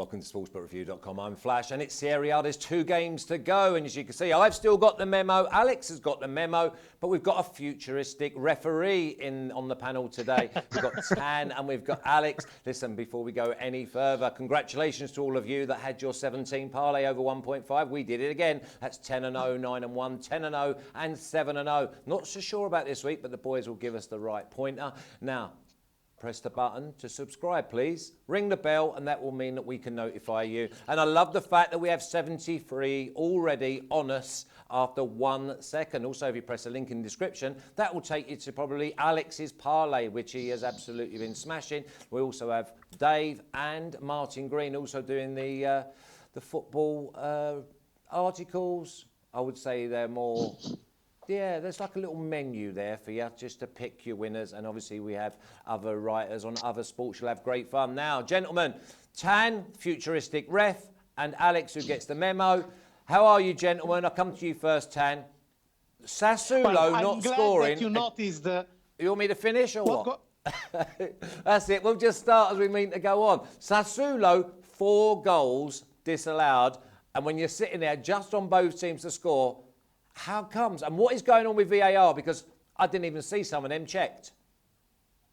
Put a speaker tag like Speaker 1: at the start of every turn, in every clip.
Speaker 1: welcome to sportsbookraeview.com. I'm Flash, and it's Serie A. There's 2 games to go, and as you can see, I've still got the memo. Alex has got the memo, but we've got a futuristic referee on the panel today. We've got Tan and we've got Alex. Listen, before we go any further, congratulations to all of you that had your 17 parlay over 1.5. We did it again. That's 10-0, 9-1, 10-0, and 7-0. Not so sure about this week, but the boys will give us the right pointer. Now, press the button to subscribe, please. Ring the bell, and that will mean that we can notify you. And I love the fact that we have 73 already on us after 1 second. Also, if you press the link in the description, that will take you to probably Alex's parlay, which he has absolutely been smashing. We also have Dave and Martin Green also doing the football articles. I would say they're more... Yeah, there's like a little menu there for you just to pick your winners. And obviously we have other writers on other sports. You'll have great fun. Now, gentlemen, Tan, futuristic ref, and Alex, who gets the memo. How are you, gentlemen? I'll come to you first, Tan. Sassuolo not scoring.
Speaker 2: That you noticed
Speaker 1: You want me to finish or what? That's it. We'll just start as we mean to go on. Sassuolo, 4 goals disallowed. And when you're sitting there just on both teams to score, how comes? And what is going on with VAR? Because I didn't even see some of them checked.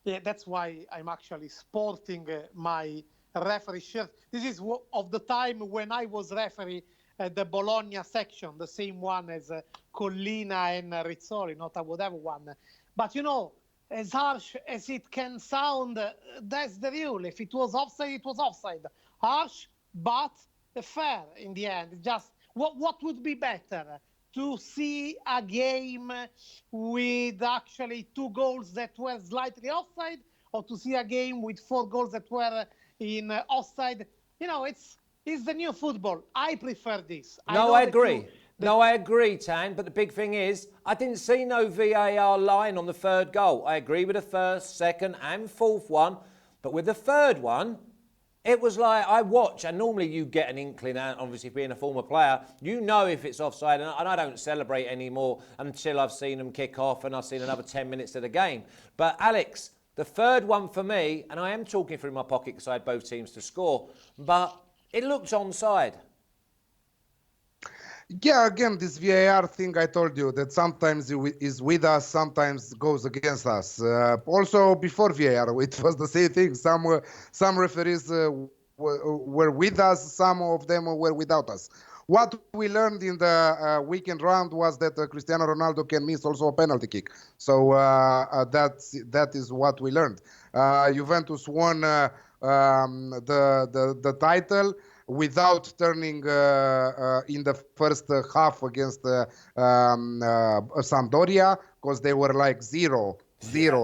Speaker 2: Yeah, that's why I'm actually sporting my referee shirt. This is of the time when I was referee at the Bologna section, the same one as Collina and Rizzoli, not a whatever one. But, you know, as harsh as it can sound, that's the rule. If it was offside, it was offside. Harsh, but fair in the end. Just what would be better? To see a game with actually 2 goals that were slightly offside, or to see a game with 4 goals that were in offside. You know, it's the new football. I prefer this.
Speaker 1: I agree. I agree, Tan. But the big thing is, I didn't see no VAR line on the 3rd goal. I agree with the 1st, 2nd, and 4th one. But with the 3rd one, it was like I watch, and normally you get an inkling, obviously being a former player, you know if it's offside, and I don't celebrate anymore until I've seen them kick off and I've seen another 10 minutes of the game. But Alex, the 3rd one for me, and I am talking through my pocket because I had both teams to score, but it looked onside.
Speaker 3: Yeah, again, this VAR thing I told you that sometimes is with us, sometimes goes against us. Also, before VAR, it was the same thing. Some referees were with us, some of them were without us. What we learned in the weekend round was that Cristiano Ronaldo can miss also a penalty kick. So that is what we learned. Juventus won the title without turning in the first half against Sampdoria, because they were like zero,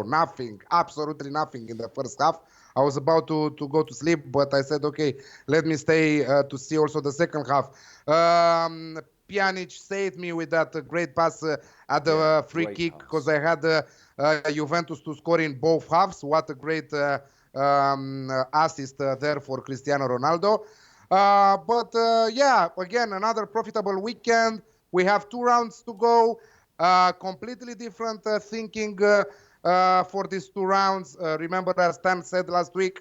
Speaker 3: nothing, absolutely nothing in the first half. I was about to go to sleep, but I said, okay, let me stay to see also the second half. Pjanic saved me with that great pass at the free kick, because I had Juventus to score in both halves. What a great assist there for Cristiano Ronaldo. Yeah, again, another profitable weekend. We have 2 rounds to go. Completely different thinking for these 2 rounds. Remember, as Stan said last week,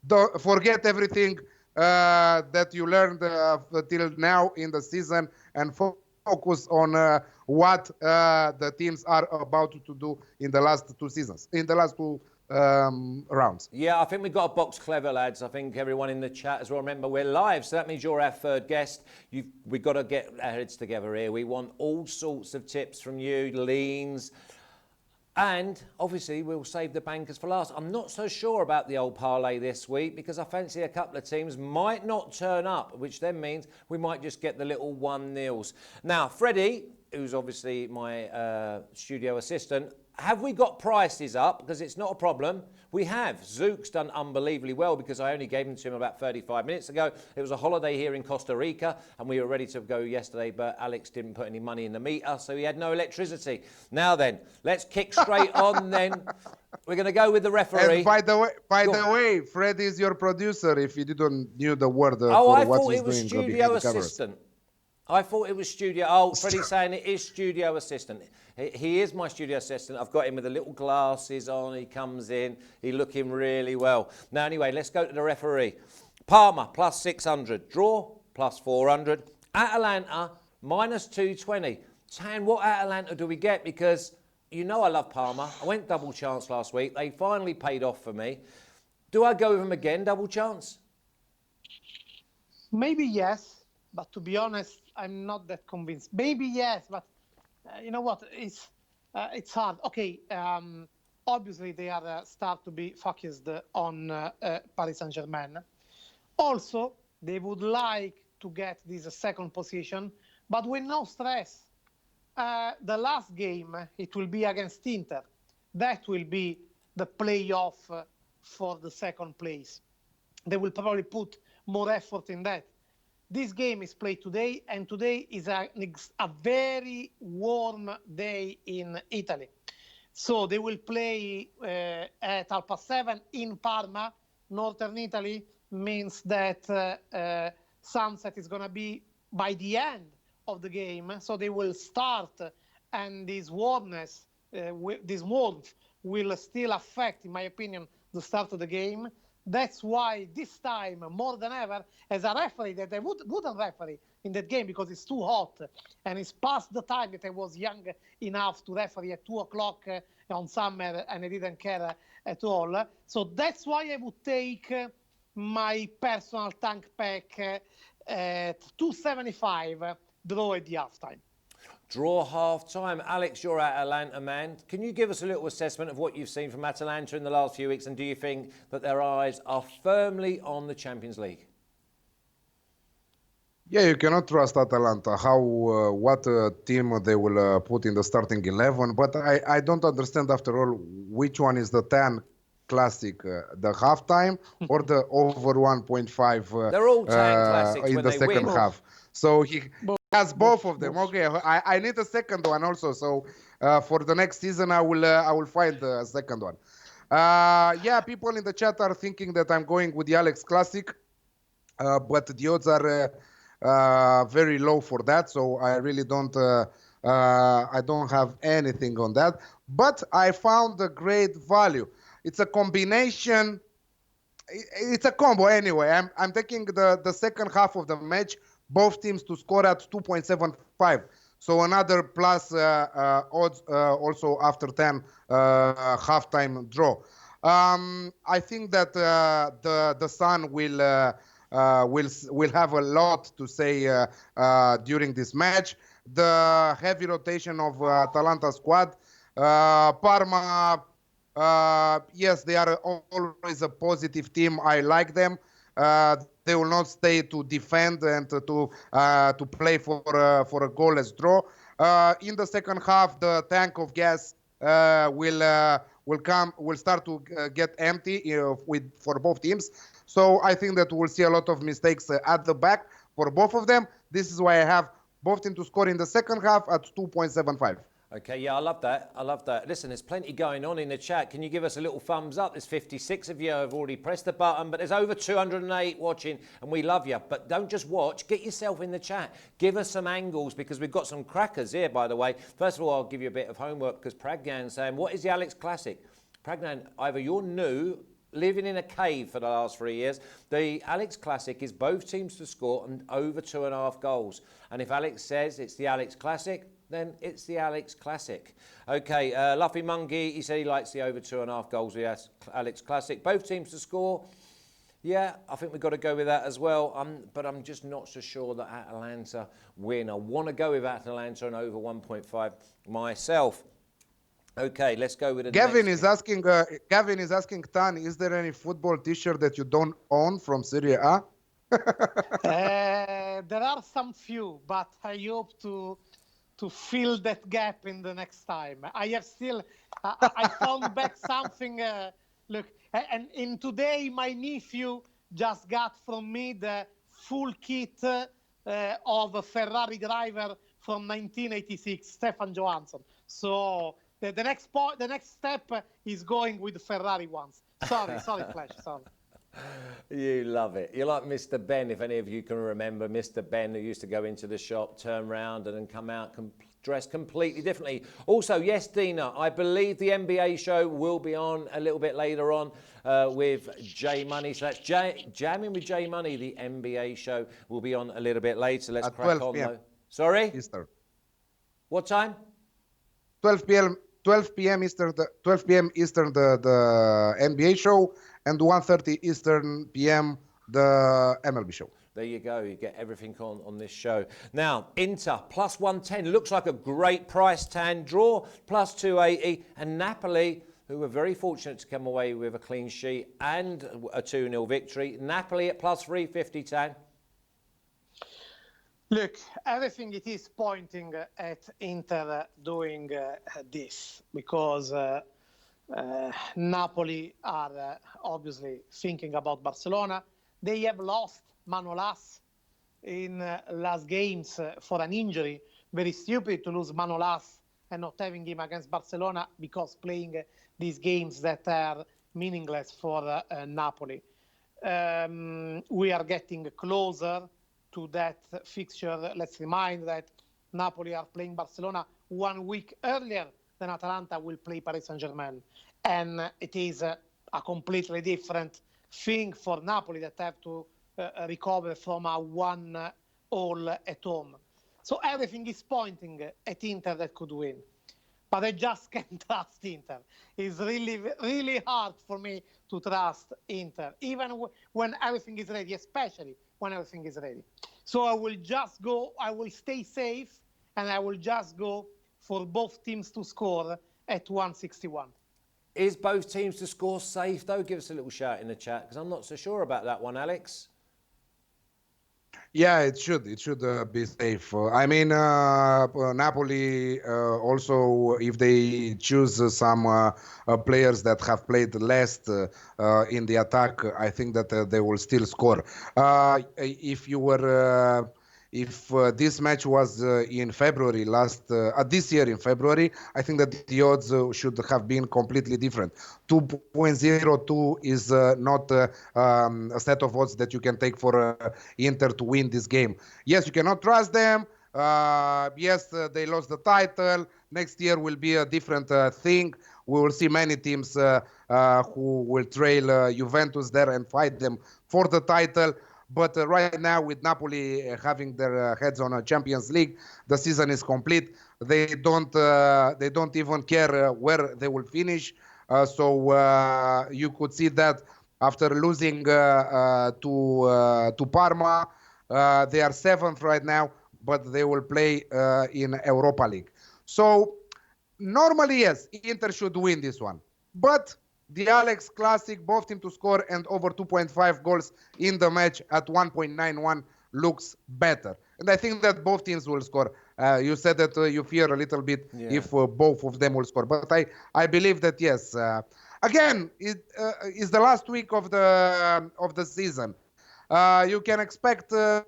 Speaker 3: don't forget everything that you learned till now in the season and focus on what the teams are about to do in the last 2 seasons, in the last 2 rounds.
Speaker 1: Yeah, I think we've got a box clever, lads. I think everyone in the chat as well. Remember, we're live, so that means you're our 3rd guest. We've got to get our heads together here. We want all sorts of tips from you, leans, and obviously we'll save the bankers for last. I'm not so sure about the old parlay this week because I fancy a couple of teams might not turn up, which then means we might just get the little 1-0s. Now, Freddie, who's obviously my studio assistant, have we got prices up? Because it's not a problem. We have. Zook's done unbelievably well because I only gave them to him about 35 minutes ago. It was a holiday here in Costa Rica and we were ready to go yesterday, but Alex didn't put any money in the meter, so he had no electricity. Now then, let's kick straight on then. We're going to go with the referee.
Speaker 3: And by the way, Fred is your producer if you didn't knew the word for
Speaker 1: I
Speaker 3: what
Speaker 1: thought
Speaker 3: he's
Speaker 1: it was
Speaker 3: doing
Speaker 1: studio assistant. I thought it was studio. Oh, Freddie's saying it is studio assistant. He is my studio assistant. I've got him with the little glasses on. He comes in. He's looking really well. Now, anyway, let's go to the referee. Parma, plus 600. Draw, plus 400. Atalanta, minus 220. Tan, what Atalanta do we get? Because you know I love Parma. I went double chance last week. They finally paid off for me. Do I go with them again, double chance?
Speaker 2: Maybe yes, but to be honest, I'm not that convinced. Maybe yes, but you know what? It's hard. Okay, obviously they are start to be focused on Paris Saint-Germain. Also, they would like to get this second position, but with no stress. The last game, it will be against Inter. That will be the playoff for the second place. They will probably put more effort in that. This game is played today, and today is a very warm day in Italy. So they will play at 7:30 in Parma, northern Italy. Means that sunset is going to be by the end of the game. So they will start, and this warmth will still affect, in my opinion, the start of the game. That's why this time, more than ever, as a referee, that I wouldn't referee in that game because it's too hot and it's past the time that I was young enough to referee at 2 o'clock on summer, and I didn't care at all. So that's why I would take my personal tank pack at 275, draw at the halftime.
Speaker 1: Draw half-time. Alex, you're Atalanta man. Can you give us a little assessment of what you've seen from Atalanta in the last few weeks, and do you think that their eyes are firmly on the Champions League?
Speaker 3: Yeah, you cannot trust Atalanta, what team they will put in the starting 11, but I don't understand after all which one is the 10 classic, the halftime or the over 1.5
Speaker 1: They're all 10 classics
Speaker 3: in
Speaker 1: when
Speaker 3: the
Speaker 1: they
Speaker 3: second
Speaker 1: win.
Speaker 3: half. So he has both of them. Okay, I need a second one also. So for the next season, I will find a second one. Yeah, people in the chat are thinking that I'm going with the Alex Classic, but the odds are very low for that. So I really don't. I don't have anything on that. But I found a great value. It's a combination. It's a combo anyway. I'm taking the second half of the match, both teams to score at 2.75. So another plus odds also after 10 halftime draw. I think that the Sun will have a lot to say during this match. The heavy rotation of Atalanta squad, Parma. Yes, they are always a positive team. I like them. They will not stay to defend and to play for a goalless draw. In the second half, the tank of gas will start to get empty for both teams. So I think that we'll see a lot of mistakes at the back for both of them. This is why I have both teams to score in the second half at 2.75.
Speaker 1: Okay, yeah, I love that. I love that. Listen, there's plenty going on in the chat. Can you give us a little thumbs up? There's 56 of you who have already pressed the button, but there's over 208 watching, and we love you. But don't just watch. Get yourself in the chat. Give us some angles, because we've got some crackers here, by the way. First of all, I'll give you a bit of homework, because Pragnan's saying, what is the Alex Classic? Pragnan, either you're new, living in a cave for the last 3 years. The Alex Classic is both teams to score and over 2.5 goals. And if Alex says it's the Alex Classic, then it's the Alex Classic. Okay, Luffy Monkey, he said he likes the over 2.5 goals with the Alex Classic. Both teams to score. Yeah, I think we've got to go with that as well. But I'm just not so sure that Atalanta win. I want to go with Atalanta and over 1.5 myself. Okay, let's go with the
Speaker 3: Gavin
Speaker 1: next.
Speaker 3: Gavin is asking, Tan, is there any football T-shirt that you don't own from Serie A?
Speaker 2: There are some few, but I hope to fill that gap in the next time. I have still, I found back something. Look, and in today, my nephew just got from me the full kit of a Ferrari driver from 1986, Stefan Johansson. So the next step is going with the Ferrari ones. Sorry, Flash, sorry.
Speaker 1: You love it. You're like Mr. Ben, if any of you can remember Mr. Ben, who used to go into the shop, turn round and then come out dressed completely differently. Also, yes, Dina, I believe the NBA show will be on a little bit later on with J Money. So that's Jamming with J Money. The NBA show will be on a little bit later. Let's
Speaker 3: at
Speaker 1: crack
Speaker 3: 12
Speaker 1: on
Speaker 3: p.m.
Speaker 1: though. Sorry?
Speaker 3: Eastern.
Speaker 1: What time?
Speaker 3: 12 p.m. 12 p.m. Eastern. 12 p.m. Eastern. The NBA show, and 1:30 Eastern p.m. the MLB show.
Speaker 1: There you go. You get everything on this show. Now, Inter plus 110 looks like a great price. Tan draw plus 280, and Napoli, who were very fortunate to come away with a clean sheet and a 2-0 victory. Napoli at plus 350. Tan.
Speaker 2: Look, everything it is pointing at Inter doing this, because Napoli are obviously thinking about Barcelona. They have lost Manolas in last games for an injury. Very stupid to lose Manolas and not having him against Barcelona, because playing these games that are meaningless for Napoli. We are getting closer to that fixture. Let's remind that Napoli are playing Barcelona 1 week earlier than Atalanta will play Paris Saint-Germain. And it is a completely different thing for Napoli, that have to recover from a 1-1 at home. So everything is pointing at Inter that could win. But I just can't trust Inter. It's really, really hard for me to trust Inter, even when everything is ready, especially when everything is ready. So I will stay safe, and I will just go for both teams to score at 161.
Speaker 1: Is both teams to score safe, though? Give us a little shout in the chat, because I'm not so sure about that one, Alex.
Speaker 3: Yeah, it should be safe. I mean, Napoli also, if they choose some players that have played less in the attack, I think that they will still score. If this match was in February this year in February, I think that the odds should have been completely different. 2.02 is not a set of odds that you can take for Inter to win this game. Yes, you cannot trust them. Yes, they lost the title. Next year will be a different thing. We will see many teams who will trail Juventus there and fight them for the title. But right now, with Napoli having their heads on a Champions League, the season is complete. They don't even care where they will finish. So you could see that after losing to Parma, they are seventh right now, but they will play in Europa League. So normally, yes, Inter should win this one, but the Alex Classic, both teams to score and over 2.5 goals in the match at 1.91 looks better. And I think that both teams will score. You said that you fear a little bit if both of them will score. But I believe that, yes. Again, it is the last week of the season. You can expect a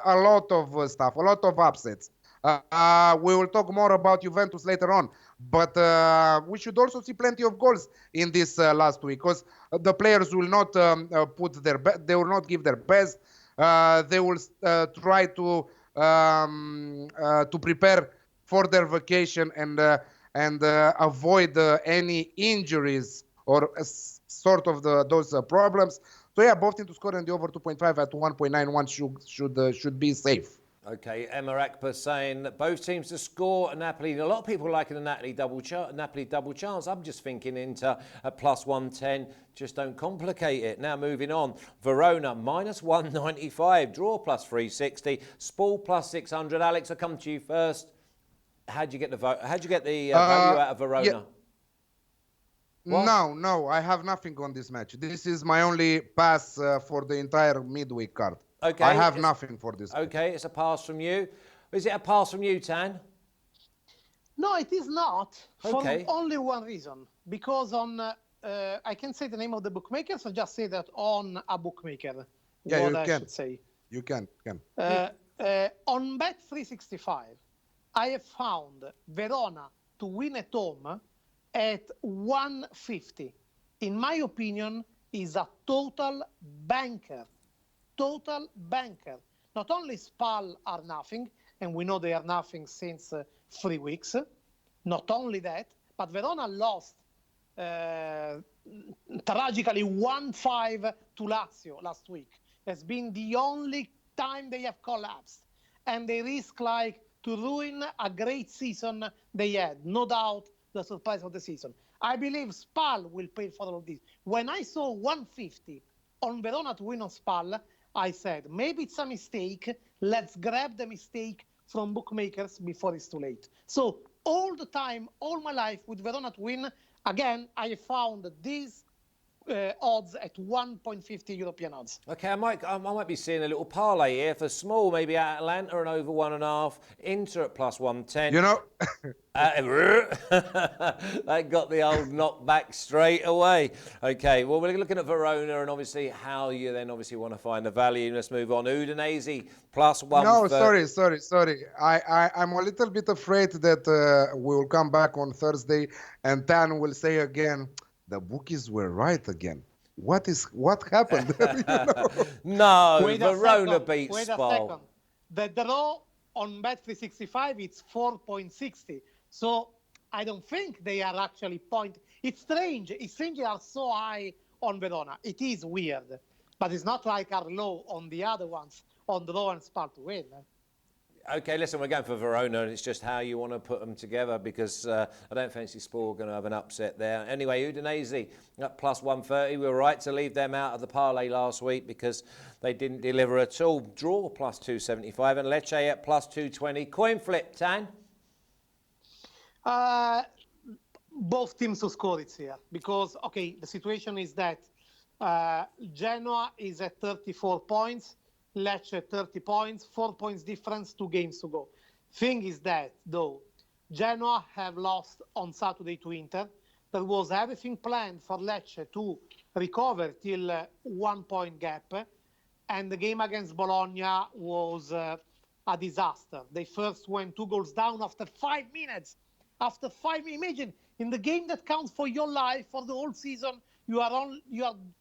Speaker 3: lot of stuff, a lot of upsets. We will talk more about Juventus later on, but we should also see plenty of goals in this last week, because the players will not they will not give their best. They will try to prepare for their vacation and avoid any injuries or sort of those problems. So yeah, both teams to score and the over 2.5 at 1.91 should be safe.
Speaker 1: Okay, Emma Akbar saying that both teams to score. Napoli, a lot of people liking the Napoli double chance. I'm just thinking Inter at plus 110. Just don't complicate it. Now moving on. Verona minus 195. Draw plus 360. SPAL plus 600. Alex, I'll come to you first. How'd you get the value out of Verona?
Speaker 3: Yeah. No, I have nothing on this match. This is my only pass for the entire midweek card.
Speaker 1: Okay,
Speaker 3: I have nothing for this.
Speaker 1: Okay, it's a pass from you. Is it a pass from you, Tan?
Speaker 2: No, it is not.
Speaker 1: Okay.
Speaker 2: For only one reason. Because on, I can say the name of the bookmaker, so just say that on a bookmaker.
Speaker 3: Yeah,
Speaker 2: what
Speaker 3: you
Speaker 2: I
Speaker 3: can.
Speaker 2: should say.
Speaker 3: You can.
Speaker 2: On Bet365, I have found Verona to win at home at 150. In my opinion, is a total banker. Total banker. Not only SPAL are nothing, and we know they are nothing since 3 weeks. Not only that, but Verona lost tragically 1-5 to Lazio last week. It's been the only time they have collapsed. And they risk to ruin a great season they had. No doubt the surprise of the season. I believe SPAL will pay for all of this. When I saw 150 on Verona to win on SPAL, I said, maybe it's a mistake. Let's grab the mistake from bookmakers before it's too late. So all the time, all my life with Verona to win, again, I found these odds at 1.50 European odds.
Speaker 1: Okay, I might be seeing a little parlay here for small, maybe Atalanta and over 1.5, Inter at plus 110.
Speaker 3: You know,
Speaker 1: they got the old knockback straight away. Okay, well, we're looking at Verona and obviously how you then obviously want to find the value. Let's move on. Udinese plus 1.
Speaker 3: No, sorry. I'm a little bit afraid that we will come back on Thursday and Tan will say again, the bookies were right again. What happened?
Speaker 1: No,
Speaker 2: Wait
Speaker 1: Verona beat
Speaker 2: Wait
Speaker 1: SPAL.
Speaker 2: a second. The draw on Bet365, it's 4.60. So I don't think they are actually It's strange. It's strange they are so high on Verona. It is weird. But it's not like are low on the other ones, on draw and SPAL to win.
Speaker 1: Okay, listen, we're going for Verona, and it's just how you want to put them together because I don't fancy SPAL going to have an upset there. Anyway, Udinese at plus 130. We were right to leave them out of the parlay last week because they didn't deliver at all. Draw plus 275 and Lecce at plus 220. Coin flip, Tan?
Speaker 2: Both teams to score it's here because, okay, the situation is that Genoa is at 34 points. Lecce 30 points, 4 points difference, 2 games to go. Thing is that, though, Genoa have lost on Saturday to Inter. There was everything planned for Lecce to recover till 1 point gap. And the game against Bologna was a disaster. They first went 2 goals down after 5 minutes. Imagine, in the game that counts for your life, for the whole season, you are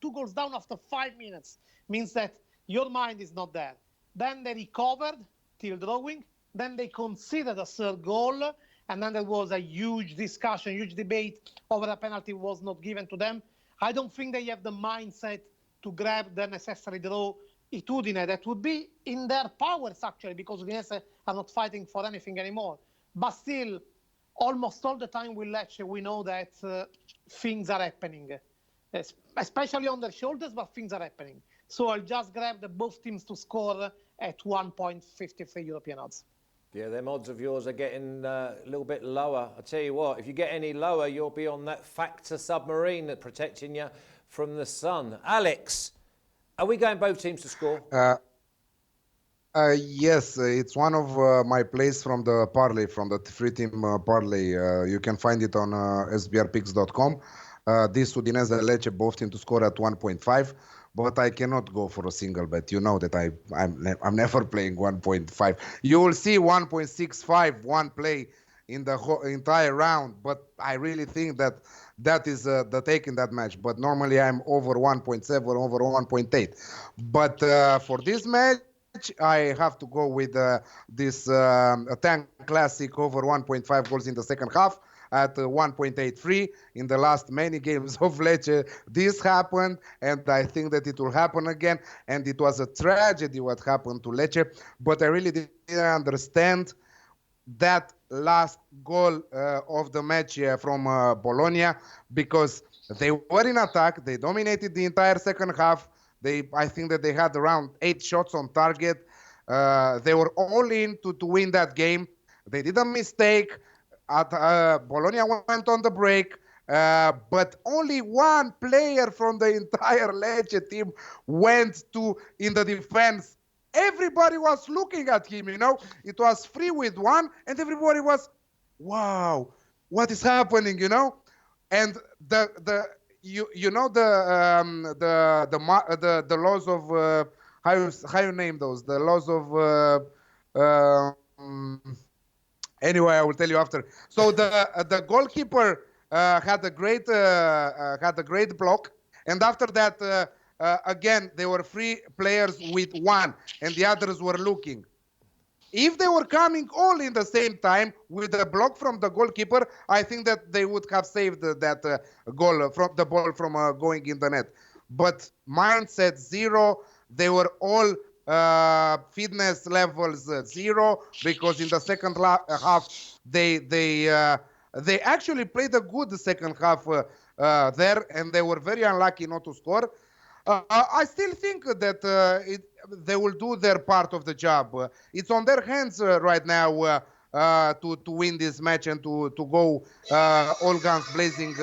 Speaker 2: 2 goals down after 5 minutes. Means that your mind is not there. Then they recovered till drawing. Then they considered a third goal. And then there was a huge discussion, huge debate over a penalty was not given to them. I don't think they have the mindset to grab the necessary draw at Udine. That would be in their powers, actually, because Udinese are not fighting for anything anymore. But still, almost all the time with Lecce, we know that things are happening, especially on their shoulders, but things are happening. So I'll just grab both teams to score at 1.53 European odds.
Speaker 1: Yeah, them odds of yours are getting a little bit lower. I tell you what, if you get any lower, you'll be on that factor submarine that's protecting you from the sun. Alex, are we going both teams to score?
Speaker 3: Yes, it's one of my plays from the parlay, from the free team parlay. You can find it on sbrpicks.com. This Udinese and Lecce both team to score at 1.5. But I cannot go for a single bet. You know that I'm never playing 1.5. You will see 1.65 one play in the whole entire round. But I really think that is the take in that match. But normally I'm over 1.7, over 1.8. But for this match, I have to go with this Tank Classic over 1.5 goals in the second half at 1.83 in the last many games of Lecce. This happened, and I think that it will happen again. And it was a tragedy what happened to Lecce, but I really didn't understand that last goal of the match from Bologna, because they were in attack. They dominated the entire second half. I think that they had around 8 shots on target. They were all in to win that game. They did a mistake. Bologna went on the break, but only one player from the entire Lecce team went in the defense. Everybody was looking at him, you know. It was 3-1, and everybody was, wow, what is happening, you know? And the laws of how you name those? The laws of anyway, I will tell you after. So the goalkeeper had a great block, and after that, again, there were 3 players with 1, and the others were looking. If they were coming all in the same time with a block from the goalkeeper, I think that they would have saved that goal from the ball from going in the net. But mindset zero. They were all fitness levels zero, because in the second half they actually played a good second half there, and they were very unlucky not to score. I still think that they will do their part of the job. It's on their hands right now to win this match and to go all guns blazing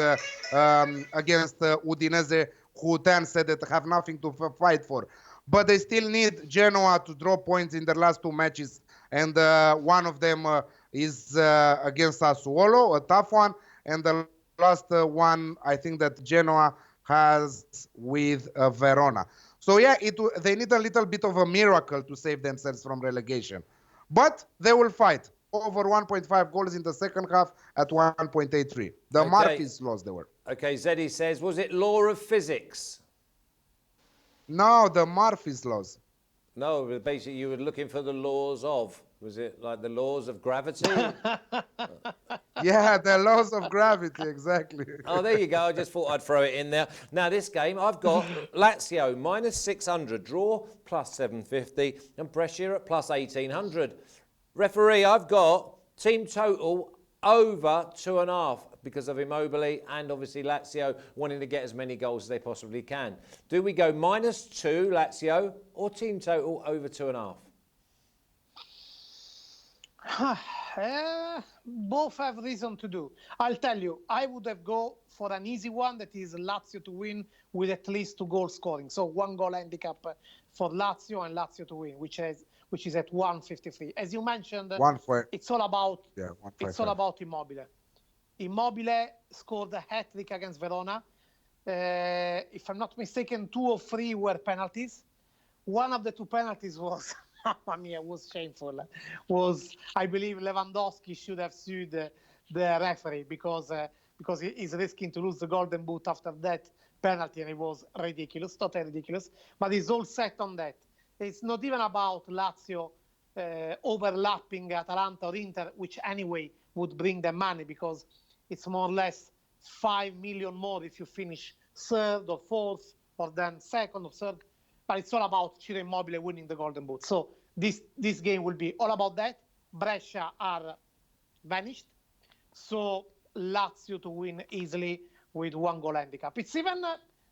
Speaker 3: against Udinese, who then said that have nothing to fight for. But they still need Genoa to draw points in their last two matches, and one of them is against Sassuolo, a tough one, and the last one, I think that Genoa has with Verona. So yeah, they need a little bit of a miracle to save themselves from relegation. But they will fight. Over 1.5 goals in the second half at 1.83. The mark is lost there.
Speaker 1: Okay, Zeddy says, was it law of physics?
Speaker 3: No, the Marf is lost.
Speaker 1: No, but basically you were looking for the laws of. Was it like the laws of gravity?
Speaker 3: Yeah, the laws of gravity, exactly.
Speaker 1: Oh, there you go. I just thought I'd throw it in there. Now, this game, I've got Lazio minus 600, draw plus 750, and Brescia at plus 1800. Referee, I've got team total over 2.5 because of Immobile and obviously Lazio wanting to get as many goals as they possibly can. Do we go minus 2 Lazio or team total over 2.5?
Speaker 2: Both have reason to do. I'll tell you, I would have go for an easy one, that is Lazio to win with at least 2 goal scoring. So 1 goal handicap for Lazio and Lazio to win, which is at 153. As you mentioned, it's all about Immobile. Immobile scored a hat-trick against Verona. If I'm not mistaken, 2 or 3 were penalties. One of the 2 penalties was was shameful. I believe Lewandowski should have sued the referee because he's risking to lose the golden boot after that penalty, and it was ridiculous, totally ridiculous. But it's all set on that. It's not even about Lazio overlapping Atalanta or Inter, which anyway would bring them money, because it's more or less 5 million more if you finish 3rd or 4th, or then 2nd or 3rd. But it's all about Ciro Immobile winning the golden boot. So this game will be all about that. Brescia are vanished. So Lazio to win easily with 1 goal handicap. It's even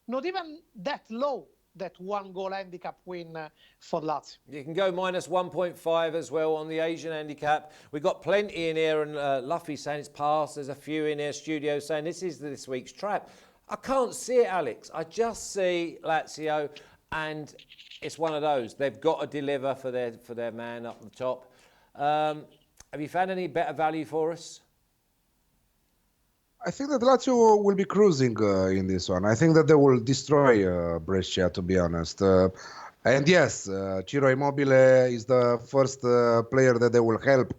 Speaker 2: not even that low, that 1 goal handicap win for Lazio.
Speaker 1: You can go minus 1.5 as well on the Asian handicap. We've got plenty in here, and Luffy saying it's passed. There's a few in here, studio saying this is this week's trap. I can't see it, Alex. I just see Lazio, and it's one of those. They've got to deliver for their man up the top. Have you found any better value for us?
Speaker 3: I think that Lazio will be cruising in this one. I think that they will destroy Brescia, to be honest. And yes, Ciro Immobile is the first player that they will help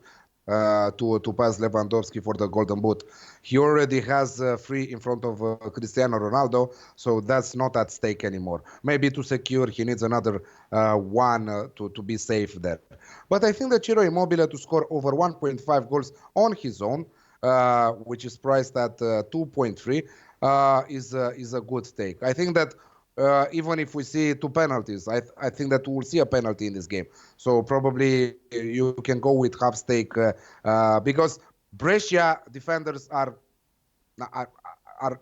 Speaker 3: to pass Lewandowski for the golden boot. He already has 3 in front of Cristiano Ronaldo, so that's not at stake anymore. Maybe to secure, he needs another 1 to be safe there. But I think that Ciro Immobile to score over 1.5 goals on his own, which is priced at 2.3, is a good take. I think that even if we see 2 penalties, I think that we'll see a penalty in this game. So probably you can go with half stake because Brescia defenders are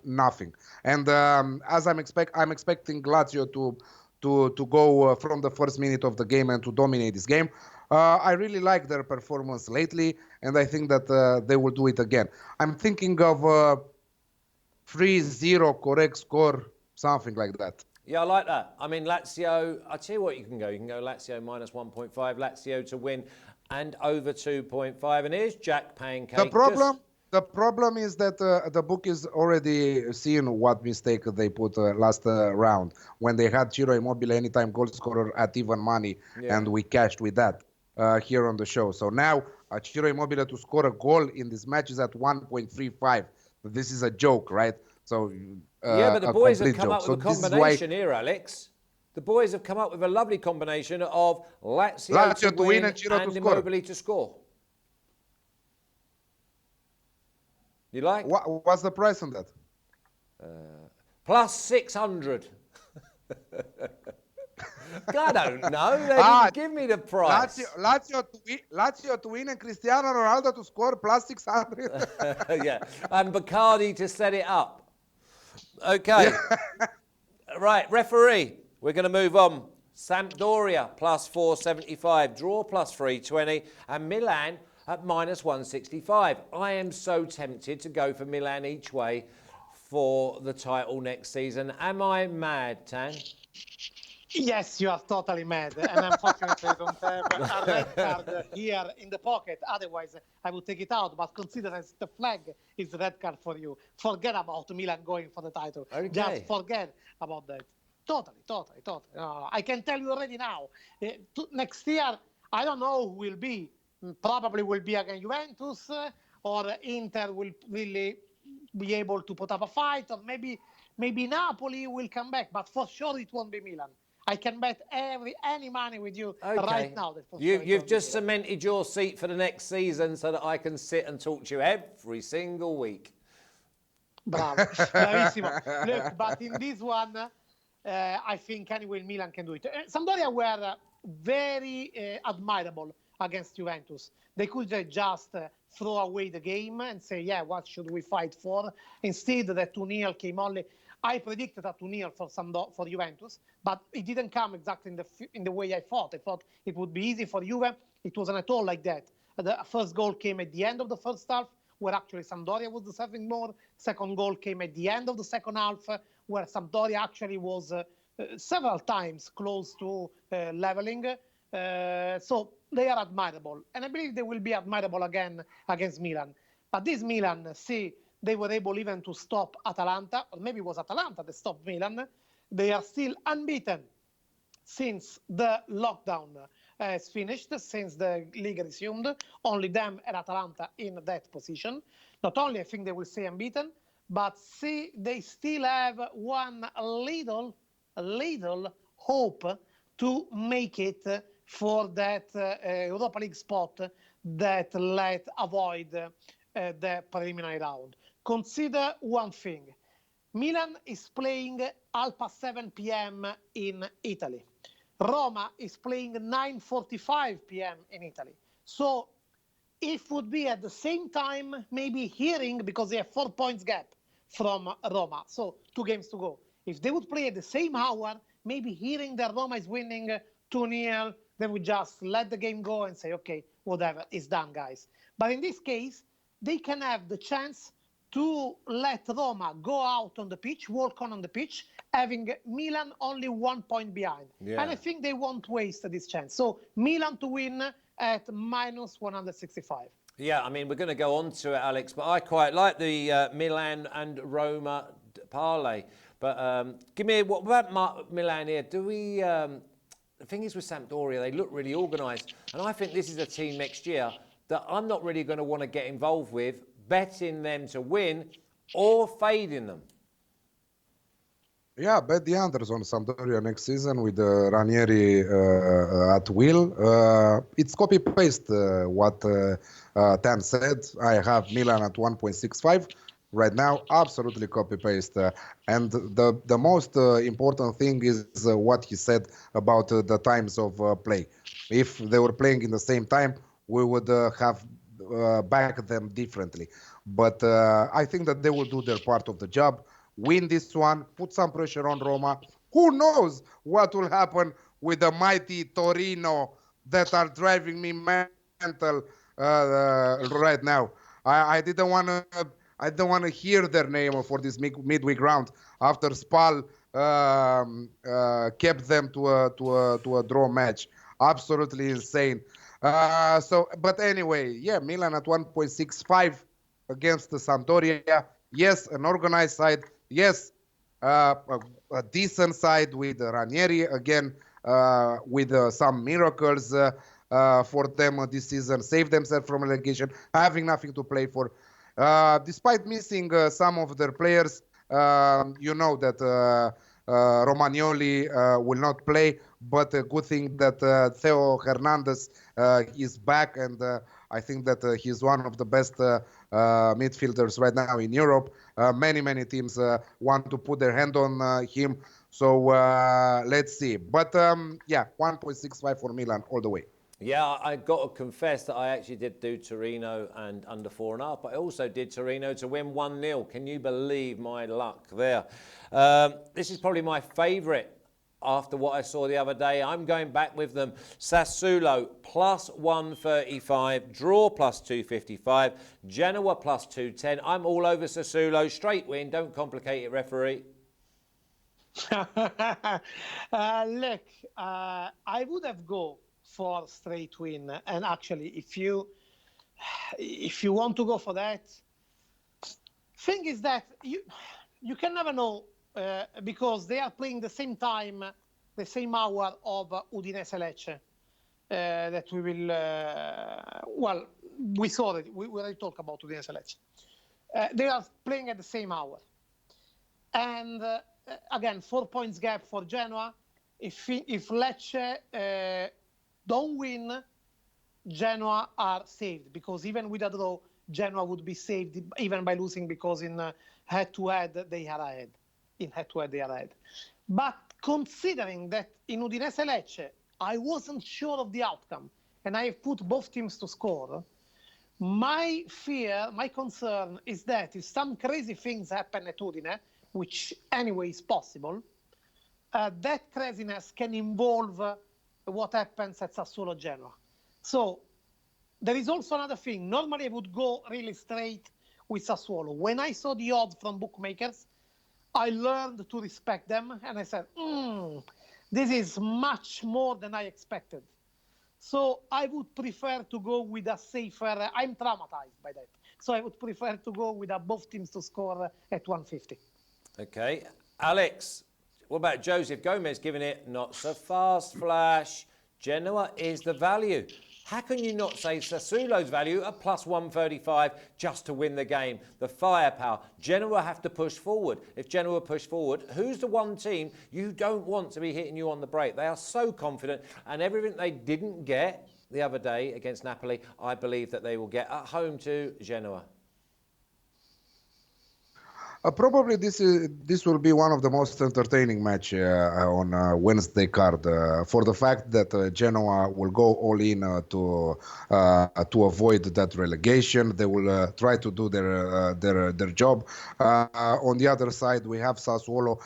Speaker 3: nothing. And as I'm expecting Lazio to go from the first minute of the game and to dominate this game. I really like their performance lately, and I think that they will do it again. I'm thinking of 3-0 correct score, something like that.
Speaker 1: Yeah, I like that. I mean, Lazio, I'll tell you what you can go. You can go Lazio minus 1.5, Lazio to win, and over 2.5. And here's Jack Pancake.
Speaker 3: The problem is that the book is already seeing what mistake they put last round when they had Ciro Immobile anytime goal scorer at even money, and we cashed with that here on the show. So now Ciro Immobile to score a goal in this match is at 1.35. This is a joke, right? So
Speaker 1: yeah, but the boys have come up with a combination here, Alex. The boys have come up with a lovely combination of Lazio to win and
Speaker 3: Ciro to score.
Speaker 1: Immobile to score. You like?
Speaker 3: What's the price on that?
Speaker 1: Plus 600. I don't know. They didn't give me the price.
Speaker 3: Lazio to win and Cristiano Ronaldo to score plus 600.
Speaker 1: Yeah, and Bacardi to set it up. Okay. Right, referee. We're going to move on. Sampdoria plus 475, draw plus 320, and Milan at minus 165. I am so tempted to go for Milan each way for the title next season. Am I mad, Tan?
Speaker 2: Yes, you are totally mad. And unfortunately, I don't have a red card here in the pocket. Otherwise, I would take it out. But consider as the flag is a red card for you. Forget about Milan going for the title.
Speaker 1: Okay.
Speaker 2: Just forget about that. Totally. I can tell you already now. Next year, I don't know who will be. Probably will be against Juventus, or Inter will really be able to put up a fight, or maybe Napoli will come back. But for sure, it won't be Milan. I can bet any money with you right now. That
Speaker 1: You've just cemented your seat for the next season so that I can sit and talk to you every single week.
Speaker 2: Bravo, bravissimo. Look, but in this one, I think anyway Milan can do it. Sampdoria were very admirable against Juventus. They could just throw away the game and say, yeah, what should we fight for? Instead, the 2-0 came only. I predicted a 2-0 for Juventus, but it didn't come exactly in the way I thought. I thought it would be easy for Juve. It wasn't at all like that. The first goal came at the end of the first half, where actually Sampdoria was deserving more. Second goal came at the end of the second half, where Sampdoria actually was several times close to leveling. So they are admirable. And I believe they will be admirable again against Milan. But this Milan, they were able even to stop Atalanta, or maybe it was Atalanta that stopped Milan. They are still unbeaten since the lockdown has finished, since the league resumed. Only them and Atalanta in that position. Not only I think they will stay unbeaten, but they still have one little hope to make it for that Europa League spot that let avoid the preliminary round. Consider one thing. Milan is playing 7 p.m. in Italy. Roma is playing 9:45 p.m. in Italy. So if would be at the same time, maybe hearing, because they have 4 points gap from Roma, so 2 games to go. If they would play at the same hour, maybe hearing that Roma is winning 2-0, they would just let the game go and say, okay, whatever, it's done, guys. But in this case, they can have the chance to let Roma go out on the pitch, walk on the pitch, having Milan only 1 point behind.
Speaker 1: Yeah.
Speaker 2: And I think they won't waste this chance. So Milan to win at minus 165.
Speaker 1: Yeah, I mean, we're going to go on to it, Alex, but I quite like the Milan and Roma parlay. But give me, what about Milan here? Do we, the thing is with Sampdoria, they look really organised. And I think this is a team next year that I'm not really going to want to get involved with, betting them to win or fading them.
Speaker 3: Yeah, bet the unders on Sampdoria next season with Ranieri at will. It's copy-paste what Tan said. I have Milan at 1.65 right now, absolutely copy-paste. And the most important thing is what he said about the times of play. If they were playing in the same time, we would have backed them differently. But I think that they will do their part of the job. Win this one, put some pressure on Roma. Who knows what will happen with the mighty Torino that are driving me mental right now. I didn't want to hear their name for this midweek round after SPAL kept them to a draw match. Absolutely insane. But anyway, yeah, Milan at 1.65 against the Sampdoria. Yes, an organized side. Yes, a decent side with Ranieri again, with some miracles for them this season. Save themselves from relegation, having nothing to play for. Despite missing some of their players, you know that Romagnoli will not play, but a good thing that Theo Hernandez is back, and I think that he's one of the best midfielders right now in Europe. Many teams want to put their hand on him, so let's see. But yeah, 1.65 for Milan all the way.
Speaker 1: Yeah, I got to confess that I actually did do Torino and under 4.5, but I also did Torino to win 1-0. Can you believe my luck there? This is probably my favourite after what I saw the other day. I'm going back with them. Sassuolo plus 135, draw plus 255, Genoa plus 210. I'm all over Sassuolo. Straight win. Don't complicate it, referee.
Speaker 2: Look, I would have go for straight win, and actually if you want to go for that, thing is that you can never know, because they are playing the same time, the same hour of Udinese Lecce, that we will well, we saw it, we already talked about Udinese Lecce. They are playing at the same hour, and again 4 points gap for Genoa. If Lecce don't win, Genoa are saved, because even with a draw, Genoa would be saved even by losing, because in head-to-head they are ahead. But considering that in Udinese Lecce, I wasn't sure of the outcome, and I have put both teams to score, my fear, my concern is that if some crazy things happen at Udine, which anyway is possible, that craziness can involve what happens at Sassuolo Genoa. So there is also another thing. Normally I would go really straight with Sassuolo. When I saw the odds from bookmakers, I learned to respect them, and I said, this is much more than I expected. So I would prefer to go with a safer, I'm traumatized by that. So I would prefer to go with both teams to score at 150.
Speaker 1: Okay. Alex, what about Joseph Gomez giving it not so fast, Flash? Genoa is the value. How can you not say Sassuolo's value at plus 135 just to win the game? The firepower. Genoa have to push forward. If Genoa push forward, who's the one team you don't want to be hitting you on the break? They are so confident, and everything they didn't get the other day against Napoli, I believe that they will get at home to Genoa.
Speaker 3: Probably this will be one of the most entertaining match on Wednesday card, for the fact that Genoa will go all in to avoid that relegation. They will try to do their job. On the other side, we have Sassuolo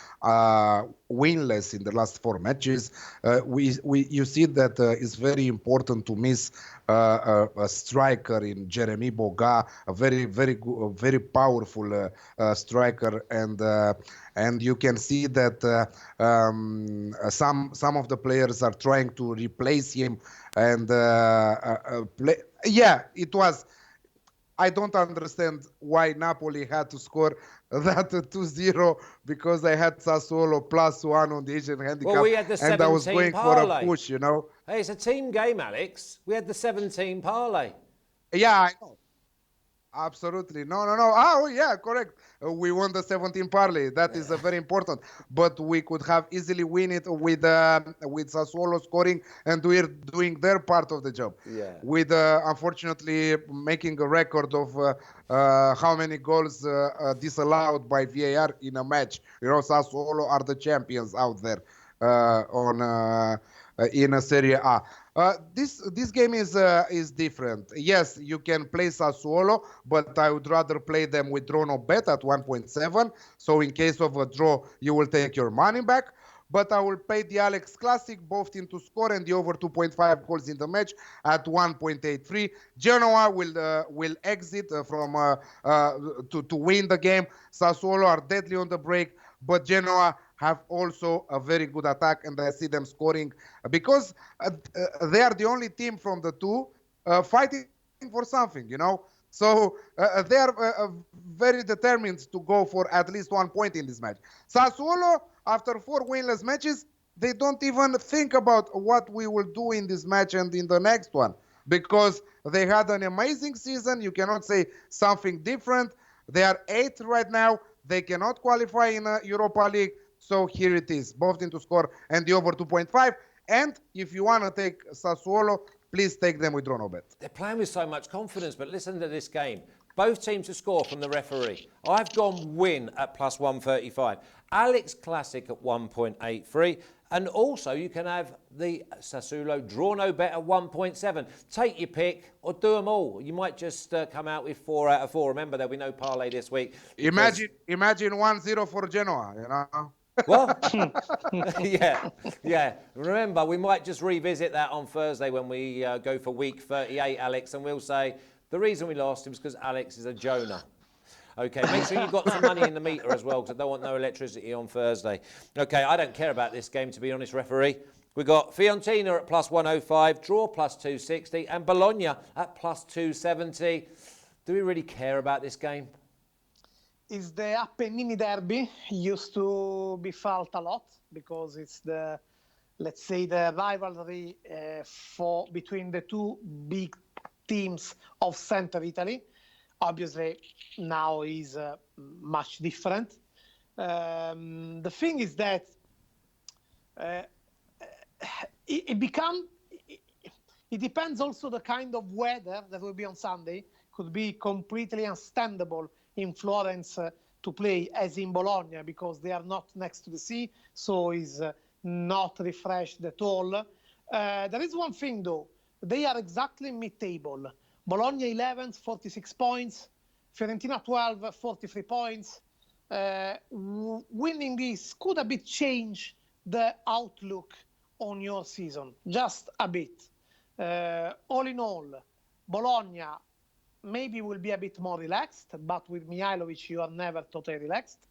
Speaker 3: winless in the last 4 matches. You see that it's very important to miss a striker in Jeremy Boga, a very powerful striker, and you can see that some of the players are trying to replace him, and it was. I don't understand why Napoli had to score that 2-0, because I had Sassuolo +1 on the Asian handicap,
Speaker 1: well, we had the
Speaker 3: and I was going
Speaker 1: parlay
Speaker 3: for a push, you know.
Speaker 1: Hey, it's a team game, Alex. We had the 17 parlay.
Speaker 3: Yeah, I know. Absolutely. No. Oh, yeah, correct. We won the 17 parlay. That is very important. But we could have easily win it with Sassuolo scoring and we're doing their part of the job.
Speaker 1: Yeah.
Speaker 3: With, unfortunately, making a record of how many goals disallowed by VAR in a match. You know, Sassuolo are the champions out there in a Serie A. This game is different. Yes, you can play Sassuolo, but I would rather play them with draw no bet at 1.7. So in case of a draw, you will take your money back. But I will pay the Alex Classic, both team to score and the over 2.5 goals in the match at 1.83. Genoa will exit to win the game. Sassuolo are deadly on the break, but Genoa have also a very good attack, and I see them scoring because they are the only team from the two fighting for something, you know. So they are very determined to go for at least 1 point in this match. Sassuolo, after 4 winless matches, they don't even think about what we will do in this match and in the next one, because they had an amazing season. You cannot say something different. They are 8th right now. They cannot qualify in Europa League. So here it is, both team to score and the over 2.5. And if you want to take Sassuolo, please take them with Dronobet.
Speaker 1: They're playing with so much confidence, but listen to this game. Both teams to score from the referee. I've gone win at plus 135. Alex Classic at 1.83. And also you can have the Sassuolo draw no bet at 1.7. Take your pick or do them all. You might just come out with 4 out of 4. Remember, there'll be no parlay this week.
Speaker 3: Imagine 1-0 for Genoa, you know.
Speaker 1: What? yeah. Remember, we might just revisit that on Thursday when we go for week 38, Alex, and we'll say the reason we lost was because Alex is a Jonah. Okay, make sure you've got some money in the meter as well, because I don't want no electricity on Thursday. Okay, I don't care about this game, to be honest, referee. We've got Fiorentina at plus 105, draw plus 260, and Bologna at plus 270. Do we really care about this game?
Speaker 2: Is the Appennini derby. Used to be felt a lot because it's the, let's say, the rivalry between the two big teams of Central Italy. Obviously, now is much different. The thing is that it depends also the kind of weather that will be on Sunday. Could be completely unstandable in Florence to play as in Bologna because they are not next to the sea, so is not refreshed at all. There is one thing though, they are exactly mid-table. Bologna 11th, 46 points. Fiorentina 12, 43 points. Winning this could a bit change the outlook on your season, just a bit. All in all, Bologna maybe will be a bit more relaxed, but with Mihailovic, you are never totally relaxed.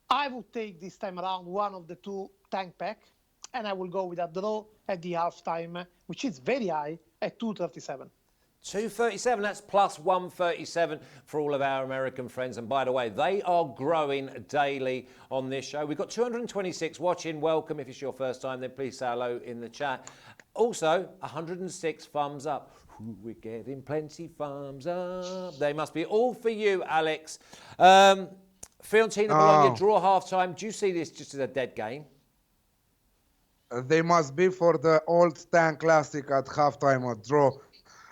Speaker 2: I would take this time around one of the two tank pack, and I will go with a draw at the halftime, which is very high at 237.
Speaker 1: 237, that's plus 137 for all of our American friends. And by the way, they are growing daily on this show. We've got 226 watching. Welcome. If it's your first time, then please say hello in the chat. Also, 106 thumbs up. Ooh, we're getting plenty thumbs up. They must be all for you, Alex. Fiorentina, Bologna, draw half-time. Do you see this just as a dead game?
Speaker 3: They must be for the old tank classic at halftime or draw.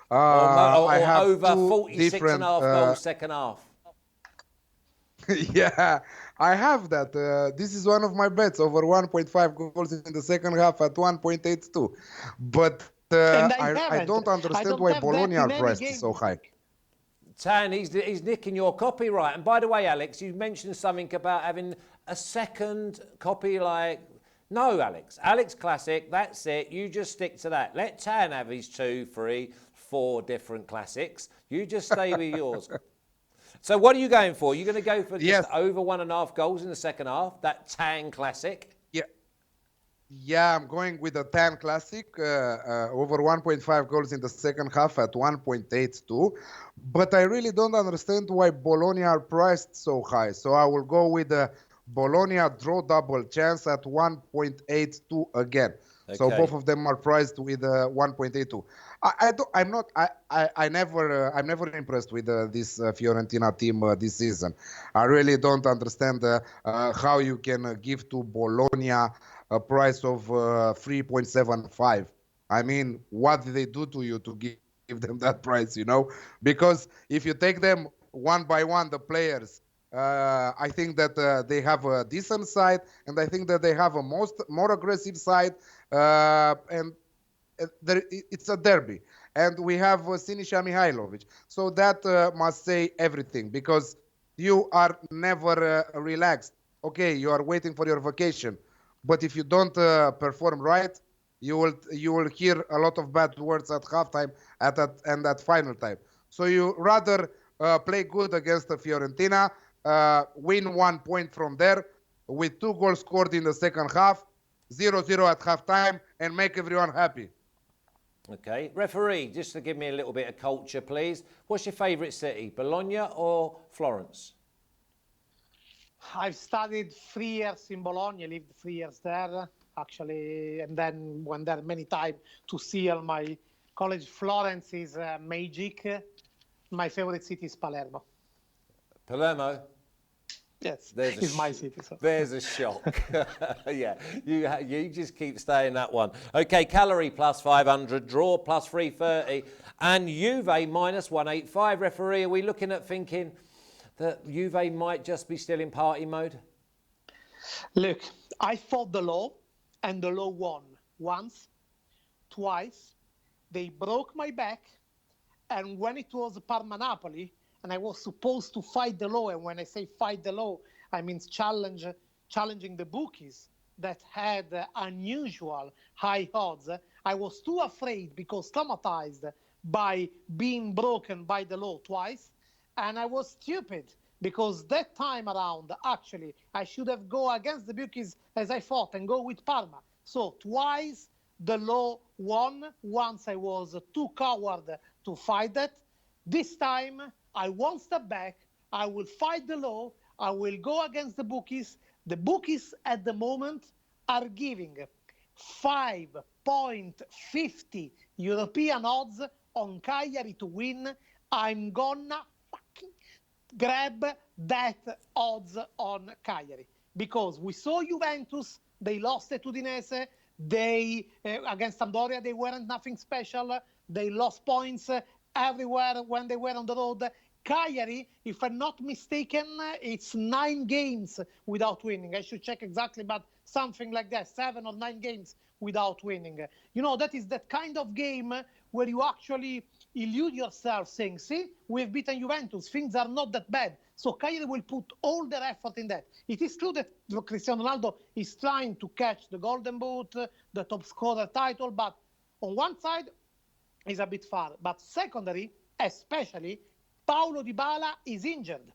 Speaker 1: Or
Speaker 3: I have
Speaker 1: over 46 and a half goals second half.
Speaker 3: Yeah, I have that. This is one of my bets, over 1.5 goals in the second half at 1.82. But I don't understand why Bologna are priced so high.
Speaker 1: Tan, he's nicking your copyright. And by the way, Alex, you mentioned something about having a second copy like... No, Alex. Alex Classic, that's it. You just stick to that. Let Tan have his 2, 3, 4 different classics. You just stay with yours. So what are you going for? You're going to go for just over 1.5 goals in the second half, that Tan Classic?
Speaker 3: Yeah, I'm going with the Tan Classic, over 1.5 goals in the second half at 1.82. But I really don't understand why Bologna are priced so high. So I will go with the Bologna draw double chance at 1.82 again. Okay. So both of them are priced with 1.82. I'm never impressed with this Fiorentina team this season. I really don't understand how you can give to Bologna a price of 3.75. I mean, what did they do to you to give them that price, you know? Because if you take them one by one, the players, I think that they have a decent side, and I think that they have a more aggressive side, and it's a derby. And we have Sinisa Mihailovic. So that must say everything, because you are never relaxed. Okay, you are waiting for your vacation, but if you don't perform right, you will hear a lot of bad words at halftime and at final time. So you rather play good against the Fiorentina, win 1 point from there with 2 goals scored in the second half, 0-0 at halftime, and make everyone happy.
Speaker 1: Okay. Referee, just to give me a little bit of culture, please. What's your favourite city, Bologna or Florence?
Speaker 2: I've studied 3 years in Bologna, lived 3 years there, actually, and then went there many times to see all my college. Florence is magic. My favorite city is Palermo.
Speaker 1: Palermo?
Speaker 2: Yes,
Speaker 1: There's a
Speaker 2: it's my city. So.
Speaker 1: There's a shock. Yeah, you just keep staying that one. Okay, Cagliari plus 500, draw plus 330, and Juve minus 185. Referee, are we looking at thinking that Juve might just be still in party mode?
Speaker 2: Look, I fought the law, and the law won once, twice. They broke my back, and when it was Parma Napoli, and I was supposed to fight the law, and when I say fight the law, I mean challenging the bookies that had unusual high odds. I was too afraid because traumatized by being broken by the law twice, and I was stupid because that time around, actually, I should have go against the bookies as I fought and go with Parma. So twice the law won. Once I was too coward to fight that. This time I won't step back. I will fight the law. I will go against the bookies. The bookies at the moment are giving 5.50 European odds on Cagliari to win. I'm gonna fucking grab that odds on Cagliari because we saw Juventus. They lost at Udinese. They against Sampdoria, they weren't nothing special. They lost points everywhere when they were on the road. Cagliari, if I'm not mistaken, it's 9 games without winning. I should check exactly, but something like that, 7 or 9 games without winning. You know, that is that kind of game where you actually illude yourself saying, see, we've beaten Juventus. Things are not that bad. So Cagliari will put all their effort in that. It is true that Cristiano Ronaldo is trying to catch the Golden Boot, the top scorer title, but on one side, is a bit far. But secondary, especially, Paulo Dybala is injured.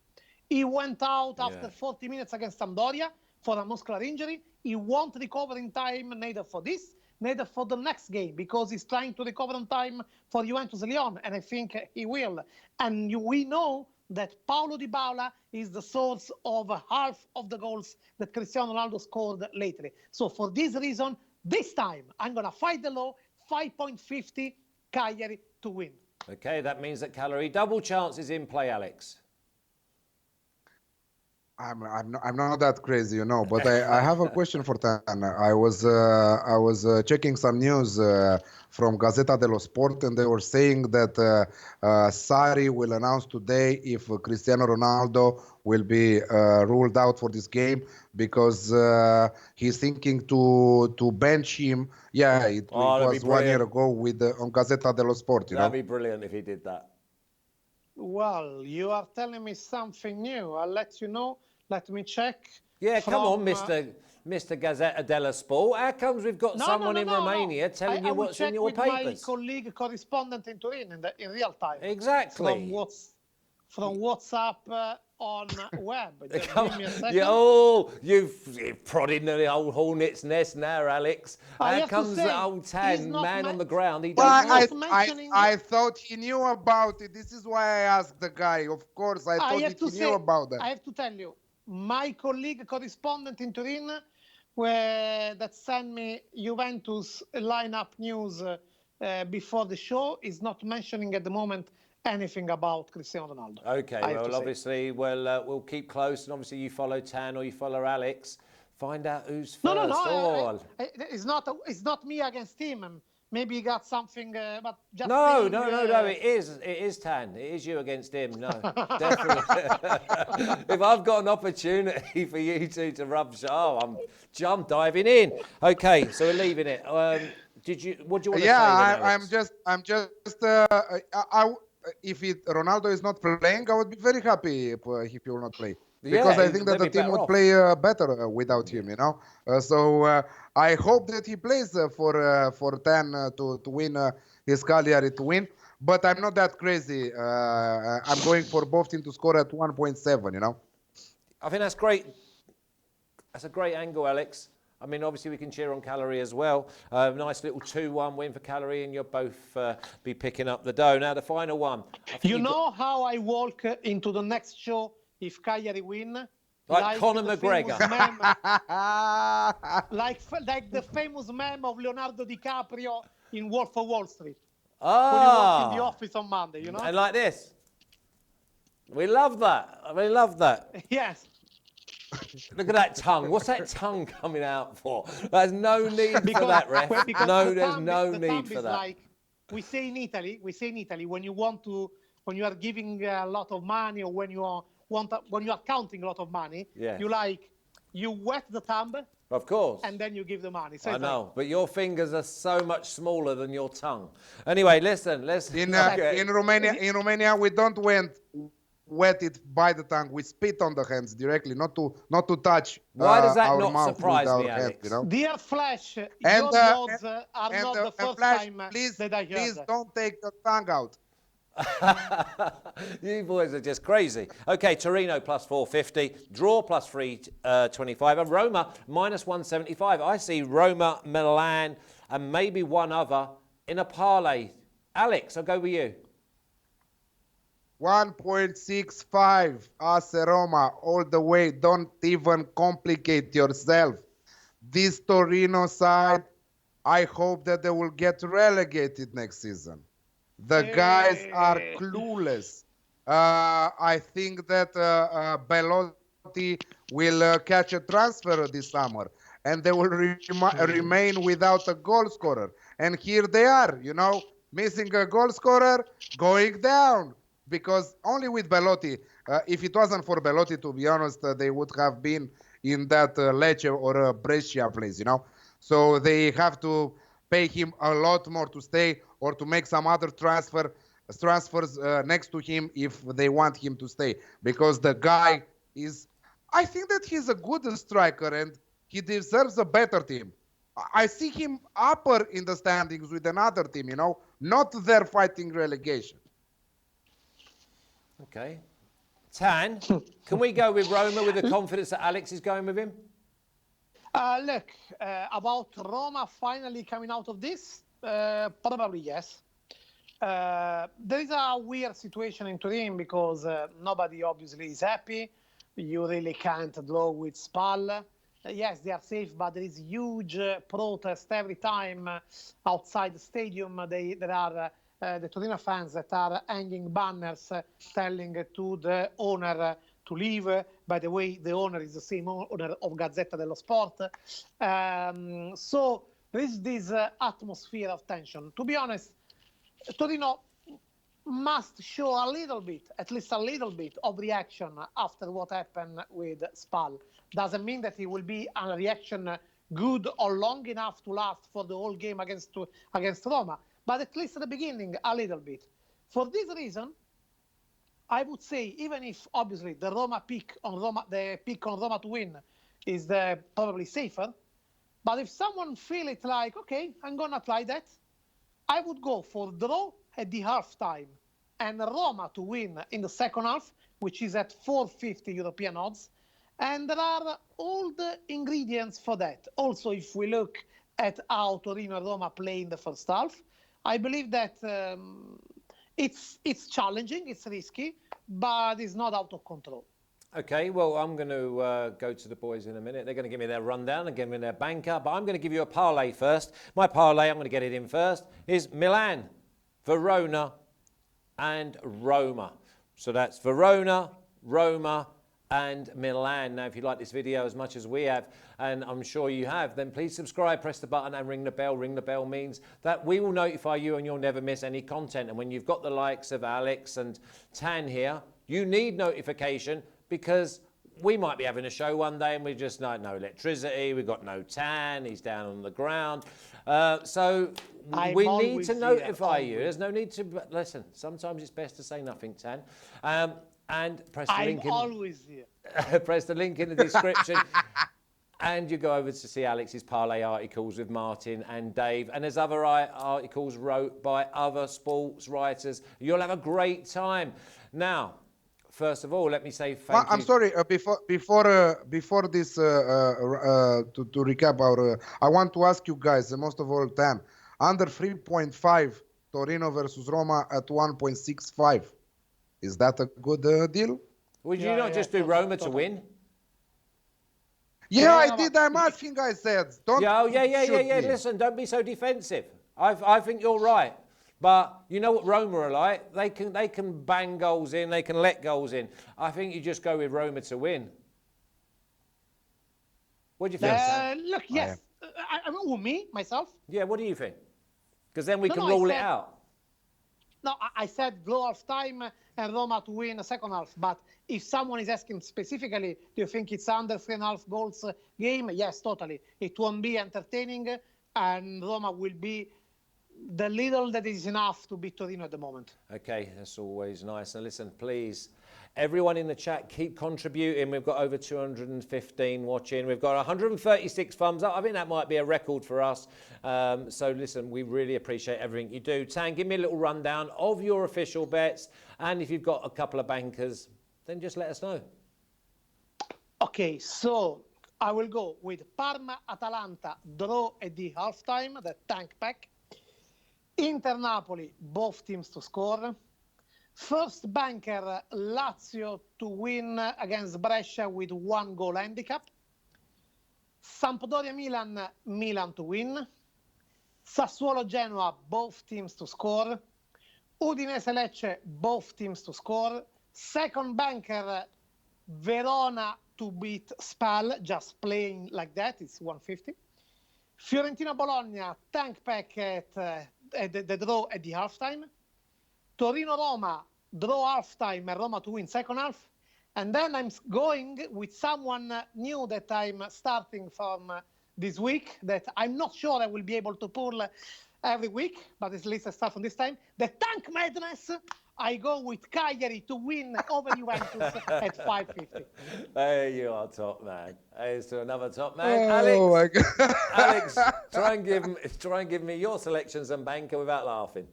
Speaker 2: He went out after 40 minutes against Sampdoria for a muscular injury. He won't recover in time, neither for this, neither for the next game, because he's trying to recover in time for Juventus Lyon, and I think he will. And we know that Paulo Dybala is the source of half of the goals that Cristiano Ronaldo scored lately. So for this reason, this time, I'm going to fight the law, 5.50 Cagliari to win.
Speaker 1: Okay, that means that Cagliari double chance is in play, Alex.
Speaker 3: I'm not that crazy, you know, but I have a question for Tan. I was checking some news from Gazzetta dello Sport, and they were saying that Sarri will announce today if Cristiano Ronaldo will be ruled out for this game because he's thinking to bench him. Yeah, it was 1 year ago with on Gazzetta dello Sport.
Speaker 1: That'd be brilliant if he did that.
Speaker 2: Well, you are telling me something new. I'll let you know. Let me check.
Speaker 1: Yeah, come on, Mr. Gazzetta dello Sport. How comes we've got someone in Romania telling you what's in your papers?
Speaker 2: I will check with my colleague correspondent in Turin in real time.
Speaker 1: Exactly.
Speaker 2: From WhatsApp on web. Just give me a second.
Speaker 1: You've prodded the old hornet's nest now, Alex. How comes the old Tan man on the ground? He
Speaker 3: I thought he knew about it. This is why I asked the guy. Of course, I thought he knew about that.
Speaker 2: I have to tell you, my colleague correspondent in Turin, that sent me Juventus lineup news before the show, is not mentioning at the moment anything about Cristiano Ronaldo.
Speaker 1: Okay, well, obviously, we'll keep close, and obviously you follow Tan or you follow Alex. Find out who's first.
Speaker 2: No. It's not me against him. Maybe he got something, but just
Speaker 1: no. It is Tan. It is you against him. No, definitely. If I've got an opportunity for you two to rub shoulders, I'm diving in. Okay, so we're leaving it. What do you want to say?
Speaker 3: Yeah, I'm just. If Ronaldo is not playing, I would be very happy if he will not play. Because I think that the team would play better without him, you know. So I hope that he plays for 10 to win his Cagliari to win. But I'm not that crazy. I'm going for both teams to score at 1.7, you know.
Speaker 1: I think that's great. That's a great angle, Alex. I mean, obviously, we can cheer on Cagliari as well. Nice little 2-1 win for Cagliari, and you'll both be picking up the dough. Now, the final one.
Speaker 2: You know how I walk into the next show if Cagliari win?
Speaker 1: Like Conor McGregor.
Speaker 2: like the famous meme of Leonardo DiCaprio in Wolf of Wall Street.
Speaker 1: When
Speaker 2: you walk in the office on Monday, you know?
Speaker 1: And like this. We love that. We love that.
Speaker 2: Yes.
Speaker 1: Look at that tongue. What's that tongue coming out for? There's no need for that, ref. No, there's no need for that.
Speaker 2: Like we say in Italy, when you are giving a lot of money, or when you are counting a lot of money,
Speaker 1: yes.
Speaker 2: you wet the thumb.
Speaker 1: Of course.
Speaker 2: And then you give the money. So
Speaker 1: I know, but your fingers are so much smaller than your tongue. Anyway, listen.
Speaker 3: In Romania, we don't wet it by the tongue. We spit on the hands directly, not to touch.
Speaker 1: Why does that
Speaker 3: our
Speaker 1: not
Speaker 3: mouth
Speaker 1: surprise
Speaker 3: with
Speaker 1: me,
Speaker 3: our
Speaker 1: Alex?
Speaker 3: hand,
Speaker 2: Dear Flash, your
Speaker 3: and
Speaker 2: words are not the first
Speaker 3: Flash,
Speaker 2: time
Speaker 3: please,
Speaker 2: that I heard
Speaker 3: please
Speaker 2: that.
Speaker 3: don't take the tongue out.
Speaker 1: You boys are just crazy. Okay, Torino plus 450, draw plus 325, and Roma minus 175. I see Roma, Milan, and maybe one other in a parlay. Alex, I'll go with you.
Speaker 3: 1.65 AS Roma all the way. Don't even complicate yourself. This Torino side, I hope that they will get relegated next season. The guys are clueless. I think that Belotti will catch a transfer this summer, and they will remain without a goal scorer. And here they are, missing a goal scorer, going down. Because only with Belotti, if it wasn't for Belotti, to be honest, they would have been in that Lecce or Brescia place, So they have to pay him a lot more to stay, or to make some other transfers next to him if they want him to stay. Because the guy I think that he's a good striker and he deserves a better team. I see him upper in the standings with another team, not there fighting relegation.
Speaker 1: Okay. Tan, can we go with Roma with the confidence that Alex is going with him?
Speaker 2: Look, about Roma finally coming out of this, probably yes. There is a weird situation in Turin because nobody obviously is happy. You really can't draw with SPAL. Yes, they are safe, but there is huge protest every time outside the stadium. There are the Torino fans that are hanging banners telling to the owner to leave. By the way, the owner is the same owner of Gazzetta dello Sport. So there is this atmosphere of tension. To be honest, Torino must show a little bit, at least a little bit, of reaction after what happened with SPAL. Doesn't mean that it will be a reaction good or long enough to last for the whole game against Roma. But at least at the beginning, a little bit. For this reason, I would say, even if obviously the pick on Roma to win is probably safer, but if someone feel it like, okay, I'm gonna try that, I would go for draw at the half time and Roma to win in the second half, which is at 450 European odds. And there are all the ingredients for that. Also, if we look at how Torino and Roma play in the first half, I believe that it's challenging, it's risky, but it's not out of control.
Speaker 1: Okay, well, I'm going to go to the boys in a minute. They're going to give me their rundown and give me their banker, but I'm going to give you a parlay first. My parlay, I'm going to get it in first, is Milan, Verona, and Roma. So that's Verona, Roma, and Milan. Now, if you like this video as much as we have, and I'm sure you have, then please subscribe, press the button and ring the bell. Ring the bell means that we will notify you and you'll never miss any content. And when you've got the likes of Alex and Tan here, you need notification because we might be having a show one day and we just no electricity, we've got no Tan, he's down on the ground. So we need to notify you. There's no need to, listen, sometimes it's best to say nothing, Tan. And press the link.
Speaker 2: I'm always here.
Speaker 1: Press the link in the description. And you go over to see Alex's parlay articles with Martin and Dave. And there's other articles wrote by other sports writers. You'll have a great time. Now, first of all, let me say thank you.
Speaker 3: I'm sorry. Before this, to recap our, I want to ask you guys, most of all, Tan, under 3.5 Torino versus Roma at 1.65. Is that a good deal?
Speaker 1: Would you not just do Roma to win?
Speaker 3: Yeah, I did. I'm asking. I said, don't.
Speaker 1: Yeah. Listen, don't be so defensive. I think you're right. But you know what Roma are like? They can bang goals in. They can let goals in. I think you just go with Roma to win. What do you think, Sam?
Speaker 2: Look, yes. Myself?
Speaker 1: Yeah, what do you think? Because then we can
Speaker 2: I
Speaker 1: rule it
Speaker 2: said-
Speaker 1: out.
Speaker 2: No, I said draw half time and Roma to win the second half. But if someone is asking specifically, do you think it's under 3.5 goals game? Yes, totally. It won't be entertaining, and Roma will be the little that is enough to beat Torino at the moment.
Speaker 1: Okay, that's always nice. Now listen, please, everyone in the chat, keep contributing. We've got over 215 watching. We've got 136 thumbs up. I think that might be a record for us. So listen, we really appreciate everything you do. Tan, give me a little rundown of your official bets. And if you've got a couple of bankers, then just let us know.
Speaker 2: Okay, so I will go with Parma, Atalanta, draw at the halftime, the tank pack. Inter, Napoli, both teams to score. First banker, Lazio to win against Brescia with 1 goal handicap. Sampdoria, Milan, Milan to win. Sassuolo, Genoa, both teams to score. Udinese, Lecce, both teams to score. Second banker, Verona to beat SPAL, just playing like that, it's 150. Fiorentina, Bologna, tank pack at the draw at the halftime. Torino, Roma, draw halftime and Roma to win second half. And then I'm going with someone new that I'm starting from this week that I'm not sure I will be able to pull every week, but at least I start from this time. The tank madness, I go with Cagliari to win over Juventus at 550.
Speaker 1: There you are, top man. Here's to another top man.
Speaker 3: Oh my
Speaker 1: Alex,
Speaker 3: God.
Speaker 1: Alex, try and give me your selections and banker without laughing.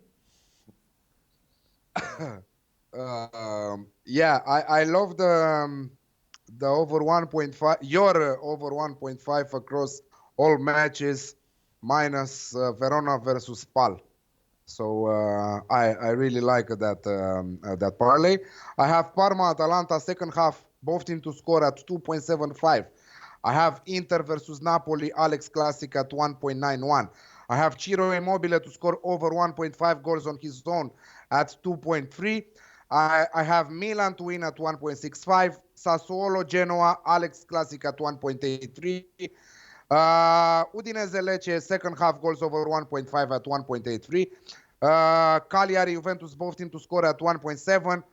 Speaker 3: Yeah, I love the over 1.5, your over 1.5 across all matches minus Verona versus SPAL. So I really like that parlay. I have Parma, Atalanta second half, both teams to score at 2.75. I have Inter versus Napoli, Alex Classic at 1.91. I have Ciro Immobile to score over 1.5 goals on his own at 2.3. I have Milan to win at 1.65. Sassuolo, Genoa, Alex Classic at 1.83. Udinese, Lecce, second half goals over 1.5 at 1.83. Cagliari, Juventus, both teams to score at 1.7.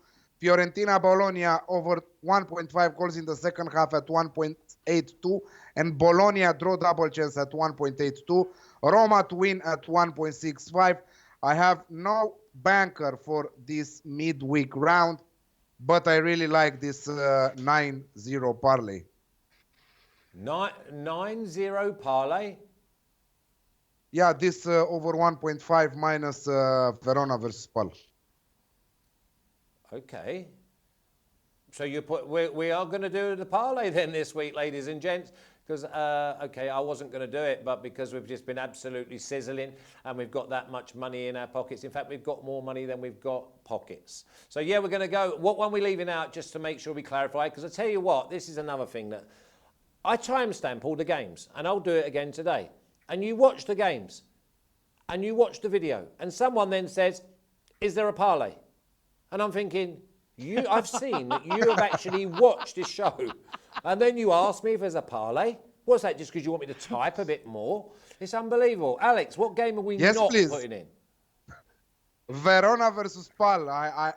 Speaker 3: Fiorentina, Bologna over 1.5 goals in the second half at 1.82. And Bologna draw double chance at 1.82. Roma to win at 1.65. I have no banker for this midweek round, but I really like this 9-0 parlay.
Speaker 1: 9-0 parlay?
Speaker 3: Yeah, this over 1.5 minus Verona versus SPAL.
Speaker 1: Okay. So we are going to do the parlay then this week, ladies and gents. Because, okay, I wasn't going to do it, but because we've just been absolutely sizzling and we've got that much money in our pockets. In fact, we've got more money than we've got pockets. So, yeah, we're going to go. What one we're leaving out, just to make sure we clarify, because I tell you what, this is another thing that I timestamp all the games, and I'll do it again today. And you watch the games, and you watch the video, and someone then says, is there a parlay? And I'm thinking, I've seen that you have actually watched this show. And then you ask me if there's a parlay. What's that, just because you want me to type a bit more? It's unbelievable. Alex, what game are we not putting in?
Speaker 3: Verona versus SPAL.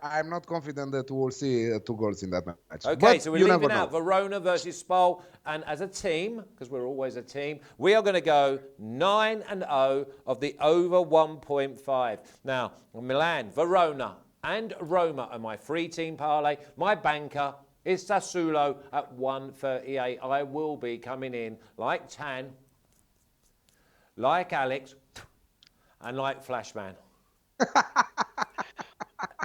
Speaker 3: I'm not confident that we'll see 2 goals in that match.
Speaker 1: Okay,
Speaker 3: but
Speaker 1: so we're leaving out Verona versus SPAL. And as a team, because we're always a team, we are going to go 9-0 of the over 1.5. Now, Milan, Verona, and Roma are my 3-team parlay. My banker is Sassuolo at 138. I will be coming in like Tan, like Alex, and like Flashman.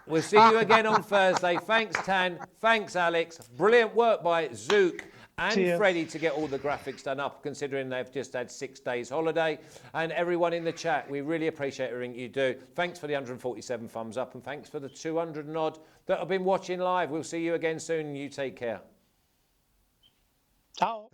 Speaker 1: We'll see you again on Thursday. Thanks, Tan. Thanks, Alex. Brilliant work by Zook and Freddie to get all the graphics done up, considering they've just had 6 days holiday. And everyone in the chat, we really appreciate everything you do. Thanks for the 147 thumbs up, and thanks for the 200 and odd that have been watching live. We'll see you again soon. You take care.
Speaker 2: Ciao.